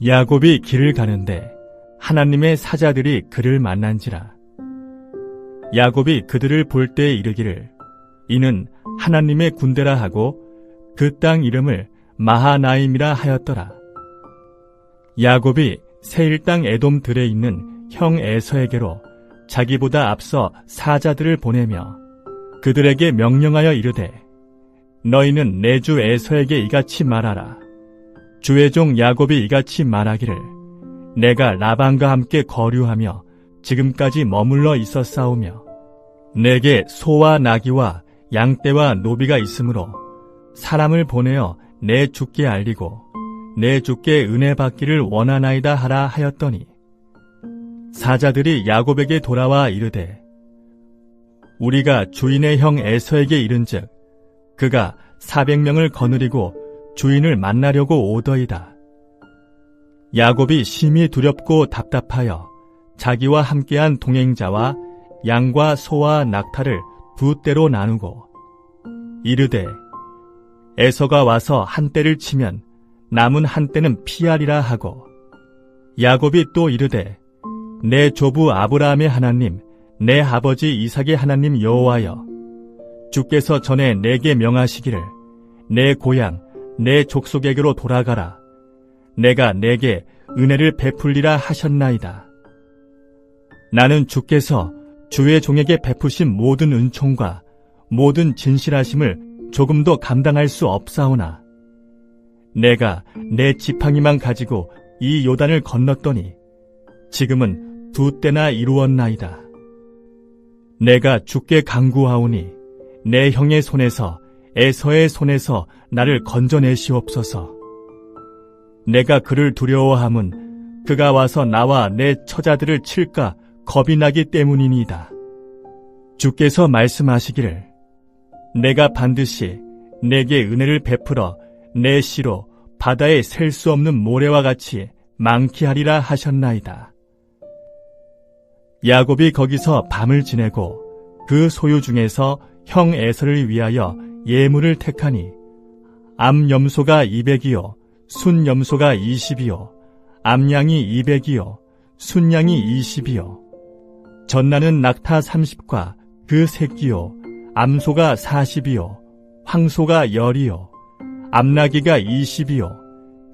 야곱이 길을 가는데 하나님의 사자들이 그를 만난지라. 야곱이 그들을 볼 때 이르기를 이는 하나님의 군대라 하고 그 땅 이름을 마하나임이라 하였더라. 야곱이 세일 땅 에돔 들에 있는 형 에서에게로 자기보다 앞서 사자들을 보내며 그들에게 명령하여 이르되 너희는 내 주 에서에게 이같이 말하라. 주의 종 야곱이 이같이 말하기를 내가 라반과 함께 거류하며 지금까지 머물러 있었사오며 내게 소와 나귀와 양떼와 노비가 있으므로 사람을 보내어 내 주께 알리고 내 주께 은혜 받기를 원하나이다 하라 하였더니 사자들이 야곱에게 돌아와 이르되 우리가 주인의 형 에서에게 이른즉 그가 400명을 거느리고 주인을 만나려고 오더이다. 야곱이 심히 두렵고 답답하여 자기와 함께한 동행자와 양과 소와 낙타를 두 떼로 나누고 이르되 에서가 와서 한 떼를 치면 남은 한 떼는 피하리라 하고 야곱이 또 이르되 내 조부 아브라함의 하나님 내 아버지 이삭의 하나님 여호와여 주께서 전에 내게 명하시기를 내 고향 내 족속에게로 돌아가라 내가 내게 은혜를 베풀리라 하셨나이다. 나는 주께서 주의 종에게 베푸신 모든 은총과 모든 진실하심을 조금도 감당할 수 없사오나 내가 내 지팡이만 가지고 이 요단을 건넜더니 지금은 두 때나 이루었나이다. 내가 주께 간구하오니 내 형의 손에서 에서의 손에서 나를 건져내시옵소서. 내가 그를 두려워함은 그가 와서 나와 내 처자들을 칠까 겁이 나기 때문이니이다. 주께서 말씀하시기를 내가 반드시 내게 은혜를 베풀어 내 씨로 바다에 셀 수 없는 모래와 같이 많게 하리라 하셨나이다. 야곱이 거기서 밤을 지내고 그 소유 중에서 형 에서를 위하여 예물을 택하니 암염소가 200이요 순염소가 20이요 암양이 200이요 순양이 20이요 전나는 낙타 30과 그 새끼요 암소가 40이요 황소가 10이요 암나귀가 20이요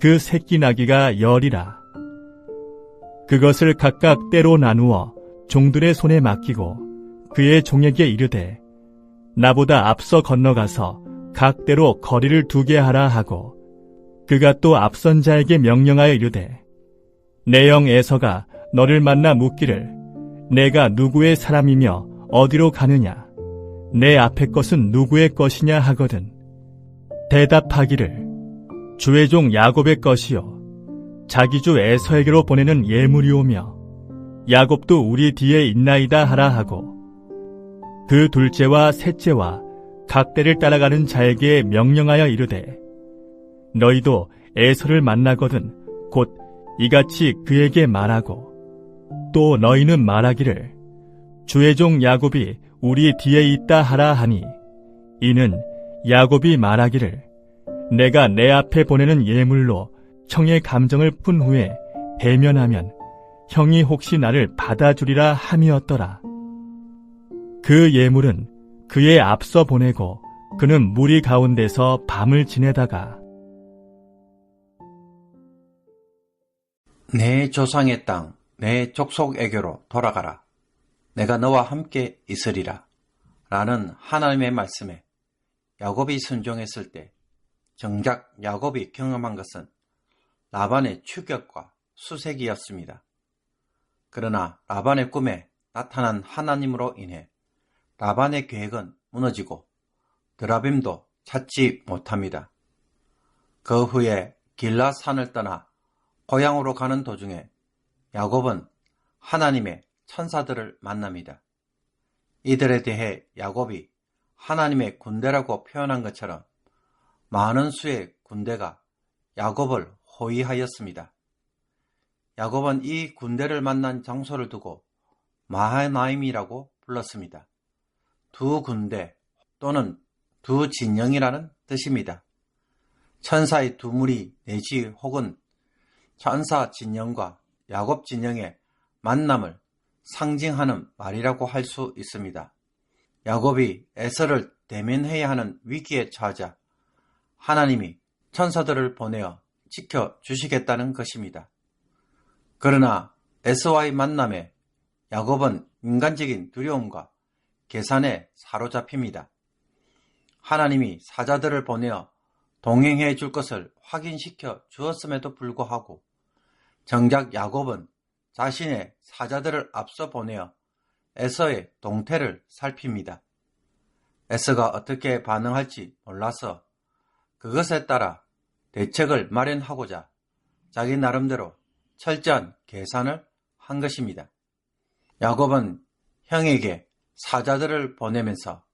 그 새끼 나귀가 10이라. 그것을 각각 떼로 나누어 종들의 손에 맡기고 그의 종에게 이르되 나보다 앞서 건너가서 각 떼로 거리를 두게 하라 하고 그가 또 앞선 자에게 명령하여 이르되 내 형 에서가 너를 만나 묻기를 내가 누구의 사람이며 어디로 가느냐 내 앞의 것은 누구의 것이냐 하거든 대답하기를 주의 종 야곱의 것이요 자기 주 에서에게로 보내는 예물이오며 야곱도 우리 뒤에 있나이다 하라 하고 그 둘째와 셋째와 각 떼를 따라가는 자에게 명령하여 이르되 너희도 에서를 만나거든 곧 이같이 그에게 말하고 또 너희는 말하기를 주의 종 야곱이 우리 뒤에 있다 하라 하니 이는 야곱이 말하기를 내가 내 앞에 보내는 예물로 형의 감정을 푼 후에 대면하면 형이 혹시 나를 받아주리라 함이었더라. 그 예물은 그의 앞서 보내고 그는 무리 가운데서 밤을 지내다가 내 조상의 땅, 내 족속에게로 돌아가라. 내가 너와 함께 있으리라. 라는 하나님의 말씀에 야곱이 순종했을 때 정작 야곱이 경험한 것은 라반의 추격과 수색이었습니다. 그러나 라반의 꿈에 나타난 하나님으로 인해 라반의 계획은 무너지고 드라빔도 찾지 못합니다. 그 후에 길라산을 떠나 고향으로 가는 도중에 야곱은 하나님의 천사들을 만납니다. 이들에 대해 야곱이 하나님의 군대라고 표현한 것처럼 많은 수의 군대가 야곱을 호위하였습니다. 야곱은 이 군대를 만난 장소를 두고 마하나임이라고 불렀습니다. 두 군대 또는 두 진영이라는 뜻입니다. 천사의 두 무리 내지 혹은 천사 진영과 야곱 진영의 만남을 상징하는 말이라고 할 수 있습니다. 야곱이 에서를 대면해야 하는 위기에 처하자 하나님이 천사들을 보내어 지켜주시겠다는 것입니다. 그러나 에서와의 만남에 야곱은 인간적인 두려움과 계산에 사로잡힙니다. 하나님이 사자들을 보내어 동행해 줄 것을 확인시켜 주었음에도 불구하고 정작 야곱은 자신의 사자들을 앞서 보내어 에서의 동태를 살핍니다. 에서가 어떻게 반응할지 몰라서 그것에 따라 대책을 마련하고자 자기 나름대로 철저한 계산을 한 것입니다. 야곱은 형에게 사자들을 보내면서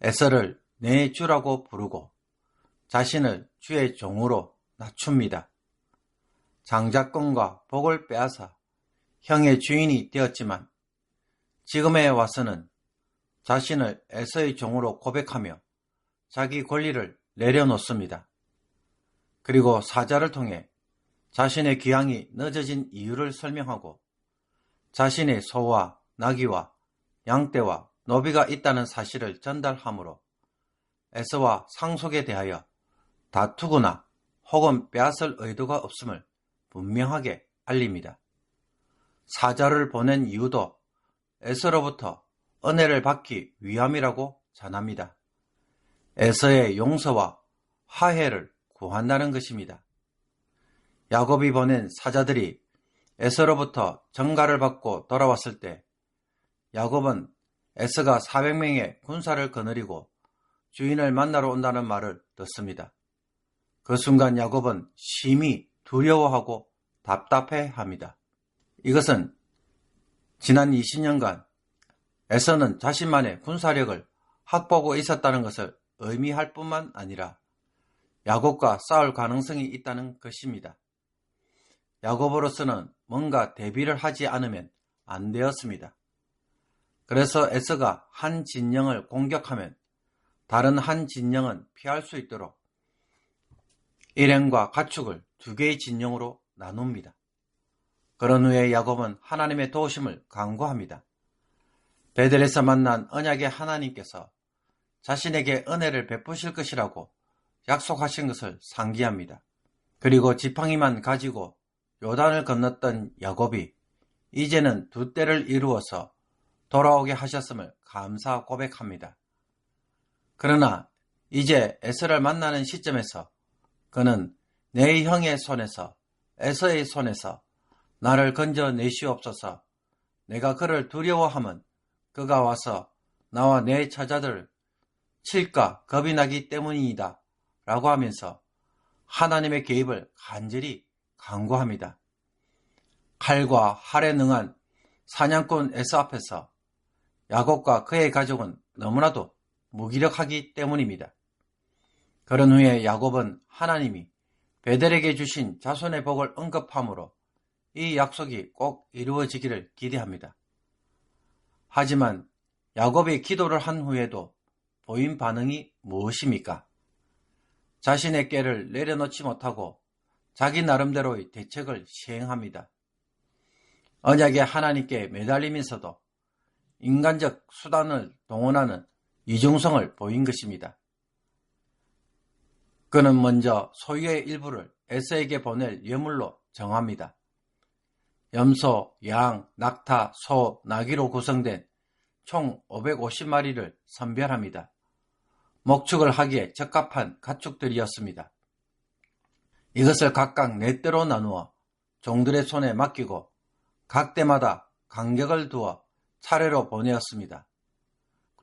에서를 내 주라고 부르고 자신을 주의 종으로 낮춥니다. 장자권과 복을 빼앗아 형의 주인이 되었지만 지금에 와서는 자신을 에서의 종으로 고백하며 자기 권리를 내려놓습니다. 그리고 사자를 통해 자신의 귀향이 늦어진 이유를 설명하고 자신의 소와 나귀와 양떼와 노비가 있다는 사실을 전달하므로 에서와 상속에 대하여 다투거나 혹은 빼앗을 의도가 없음을 분명하게 알립니다. 사자를 보낸 이유도 에서로부터 은혜를 받기 위함이라고 전합니다. 에서의 용서와 화해를 구한다는 것입니다. 야곱이 보낸 사자들이 에서로부터 전가를 받고 돌아왔을 때 야곱은 에서가 400명의 군사를 거느리고 주인을 만나러 온다는 말을 듣습니다. 그 순간 야곱은 심히 두려워하고 답답해합니다. 이것은 지난 20년간 에서는 자신만의 군사력을 확보하고 있었다는 것을 의미할 뿐만 아니라 야곱과 싸울 가능성이 있다는 것입니다. 야곱으로서는 뭔가 대비를 하지 않으면 안 되었습니다. 그래서 에서가 한 진영을 공격하면 다른 한 진영은 피할 수 있도록 일행과 가축을 두 개의 진영으로 나눕니다. 그런 후에 야곱은 하나님의 도우심을 간구합니다. 베델에서 만난 언약의 하나님께서 자신에게 은혜를 베푸실 것이라고 약속하신 것을 상기합니다. 그리고 지팡이만 가지고 요단을 건넜던 야곱이 이제는 두 때를 이루어서 돌아오게 하셨음을 감사 고백합니다. 그러나 이제 에서를 만나는 시점에서 그는 내 형의 손에서 에서의 손에서 나를 건져내시옵소서. 내가 그를 두려워함은 그가 와서 나와 내 처자들을 칠까 겁이 나기 때문이다 라고 하면서 하나님의 개입을 간절히 간구합니다. 칼과 활에 능한 사냥꾼 에서 앞에서 야곱과 그의 가족은 너무나도 무기력하기 때문입니다. 그런 후에 야곱은 하나님이 베델에게 주신 자손의 복을 언급함으로 이 약속이 꼭 이루어지기를 기대합니다. 하지만 야곱이 기도를 한 후에도 보인 반응이 무엇입니까? 자신의 꾀를 내려놓지 못하고 자기 나름대로의 대책을 시행합니다. 언약의 하나님께 매달리면서도 인간적 수단을 동원하는 이중성을 보인 것입니다. 그는 먼저 소유의 일부를 에서에게 보낼 예물로 정합니다. 염소, 양, 낙타, 소, 나귀로 구성된 총 550마리를 선별합니다. 목축을 하기에 적합한 가축들이었습니다. 이것을 각각 4대로 나누어 종들의 손에 맡기고 각 대마다 간격을 두어 차례로 보내었습니다.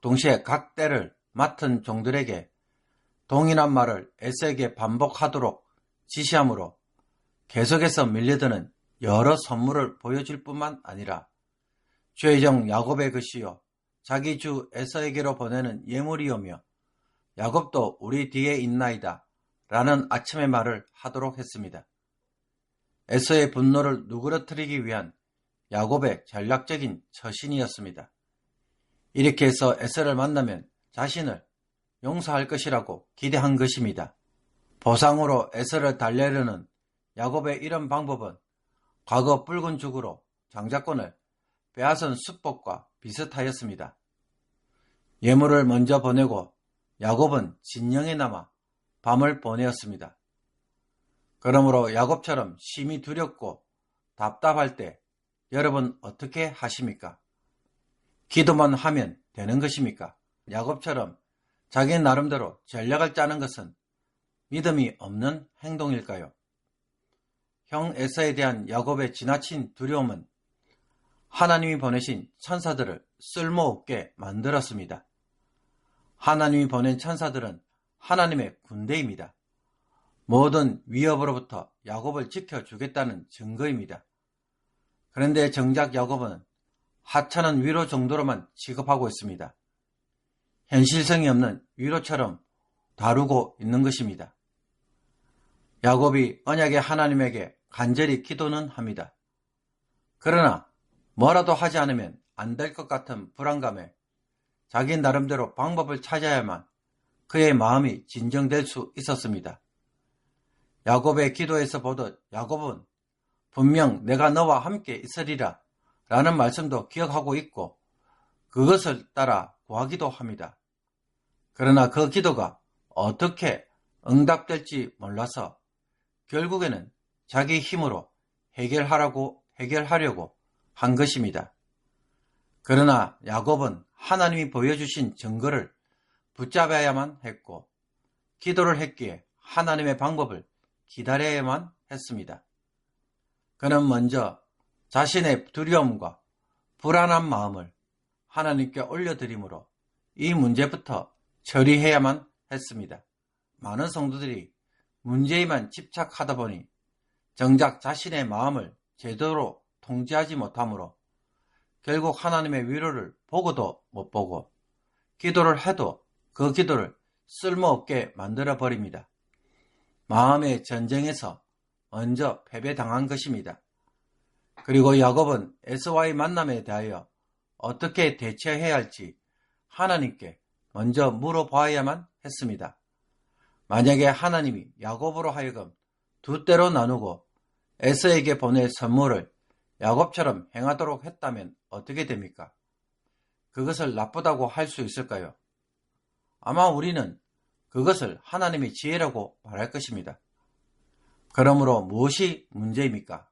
동시에 각 대를 맡은 종들에게 동일한 말을 에서에게 반복하도록 지시하므로 계속해서 밀려드는 여러 선물을 보여줄 뿐만 아니라 죄종 야곱의 것이요 자기 주 에서에게로 보내는 예물이오며 야곱도 우리 뒤에 있나이다 라는 아첨의 말을 하도록 했습니다. 에서의 분노를 누그러뜨리기 위한 야곱의 전략적인 처신이었습니다. 이렇게 해서 에서를 만나면 자신을 용서할 것이라고 기대한 것입니다. 보상으로 에서를 달래려는 야곱의 이런 방법은 과거 붉은 죽으로 장자권을 빼앗은 수법과 비슷하였습니다. 예물을 먼저 보내고 야곱은 진영에 남아 밤을 보내었습니다. 그러므로 야곱처럼 심히 두렵고 답답할 때 여러분 어떻게 하십니까? 기도만 하면 되는 것입니까? 야곱처럼 자기 나름대로 전략을 짜는 것은 믿음이 없는 행동일까요? 형 에사에 대한 야곱의 지나친 두려움은 하나님이 보내신 천사들을 쓸모없게 만들었습니다. 하나님이 보낸 천사들은 하나님의 군대입니다. 모든 위협으로부터 야곱을 지켜주겠다는 증거입니다. 그런데 정작 야곱은 하찮은 위로 정도로만 취급하고 있습니다. 현실성이 없는 위로처럼 다루고 있는 것입니다. 야곱이 언약의 하나님에게 간절히 기도는 합니다. 그러나 뭐라도 하지 않으면 안 될 것 같은 불안감에 자기 나름대로 방법을 찾아야만 그의 마음이 진정될 수 있었습니다. 야곱의 기도에서 보듯 야곱은 분명 내가 너와 함께 있으리라 라는 말씀도 기억하고 있고 그것을 따라 구하기도 합니다. 그러나 그 기도가 어떻게 응답될지 몰라서 결국에는 자기 힘으로 해결하려고 한 것입니다. 그러나 야곱은 하나님이 보여주신 증거를 붙잡아야만 했고 기도를 했기에 하나님의 방법을 기다려야만 했습니다. 그는 먼저 자신의 두려움과 불안한 마음을 하나님께 올려드림으로 이 문제부터 처리해야만 했습니다. 많은 성도들이 문제에만 집착하다 보니 정작 자신의 마음을 제대로 통제하지 못하므로 결국 하나님의 위로를 보고도 못 보고 기도를 해도 그 기도를 쓸모없게 만들어 버립니다. 마음의 전쟁에서 먼저 패배당한 것입니다. 그리고 야곱은 에서와의 만남에 대하여 어떻게 대처해야 할지 하나님께 먼저 물어봐야만 했습니다. 만약에 하나님이 야곱으로 하여금 두 때로 나누고 에서에게 보낼 선물을 야곱처럼 행하도록 했다면 어떻게 됩니까? 그것을 나쁘다고 할 수 있을까요? 아마 우리는 그것을 하나님의 지혜라고 말할 것입니다. 그러므로 무엇이 문제입니까?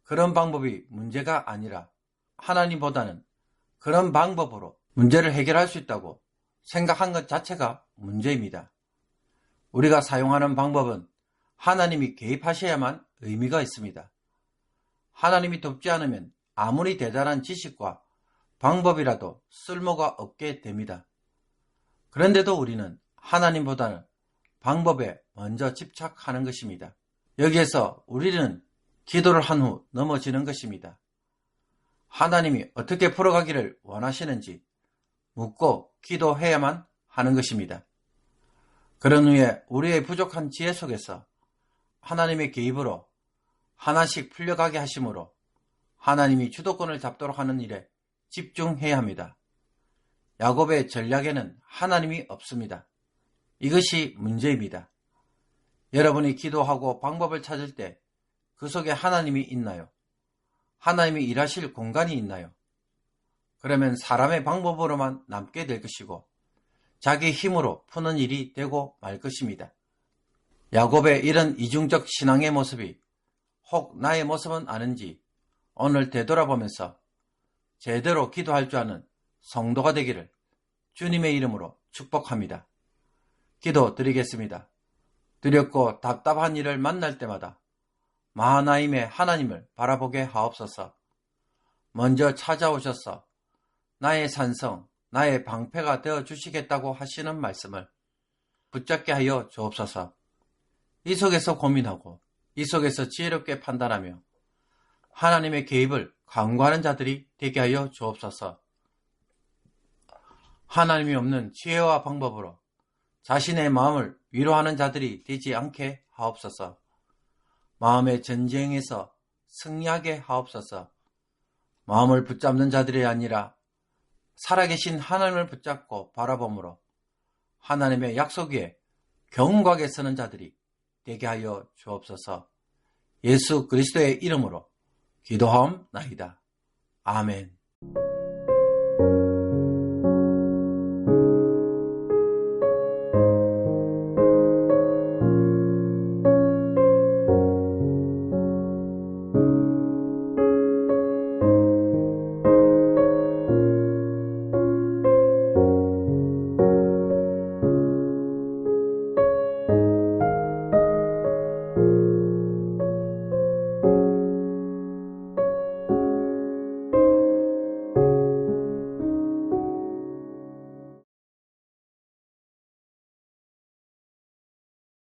그런 방법이 문제가 아니라 하나님보다는 그런 방법으로 문제를 해결할 수 있다고 생각한 것 자체가 문제입니다. 우리가 사용하는 방법은 하나님이 개입하셔야만 의미가 있습니다. 하나님이 돕지 않으면 아무리 대단한 지식과 방법이라도 쓸모가 없게 됩니다. 그런데도 우리는 하나님보다는 방법에 먼저 집착하는 것입니다. 여기에서 우리는 기도를 한 후 넘어지는 것입니다. 하나님이 어떻게 풀어가기를 원하시는지 묻고 기도해야만 하는 것입니다. 그런 후에 우리의 부족한 지혜 속에서 하나님의 개입으로 하나씩 풀려가게 하심으로 하나님이 주도권을 잡도록 하는 일에 집중해야 합니다. 야곱의 전략에는 하나님이 없습니다. 이것이 문제입니다. 여러분이 기도하고 방법을 찾을 때 그 속에 하나님이 있나요? 하나님이 일하실 공간이 있나요? 그러면 사람의 방법으로만 남게 될 것이고 자기 힘으로 푸는 일이 되고 말 것입니다. 야곱의 이런 이중적 신앙의 모습이 혹 나의 모습은 아는지 오늘 되돌아보면서 제대로 기도할 줄 아는 성도가 되기를 주님의 이름으로 축복합니다. 기도 드리겠습니다. 두렵고 답답한 일을 만날 때마다 마하나임의 하나님을 바라보게 하옵소서. 먼저 찾아오셔서 나의 산성, 나의 방패가 되어 주시겠다고 하시는 말씀을 붙잡게 하여 주옵소서. 이 속에서 고민하고 이 속에서 지혜롭게 판단하며 하나님의 개입을 간구하는 자들이 되게 하여 주옵소서. 하나님이 없는 지혜와 방법으로 자신의 마음을 위로하는 자들이 되지 않게 하옵소서. 마음의 전쟁에서 승리하게 하옵소서. 마음을 붙잡는 자들이 아니라 살아계신 하나님을 붙잡고 바라봄으로 하나님의 약속 위에 견고하게 서는 자들이 되게 하여 주옵소서. 예수 그리스도의 이름으로 기도하옵나이다. 아멘.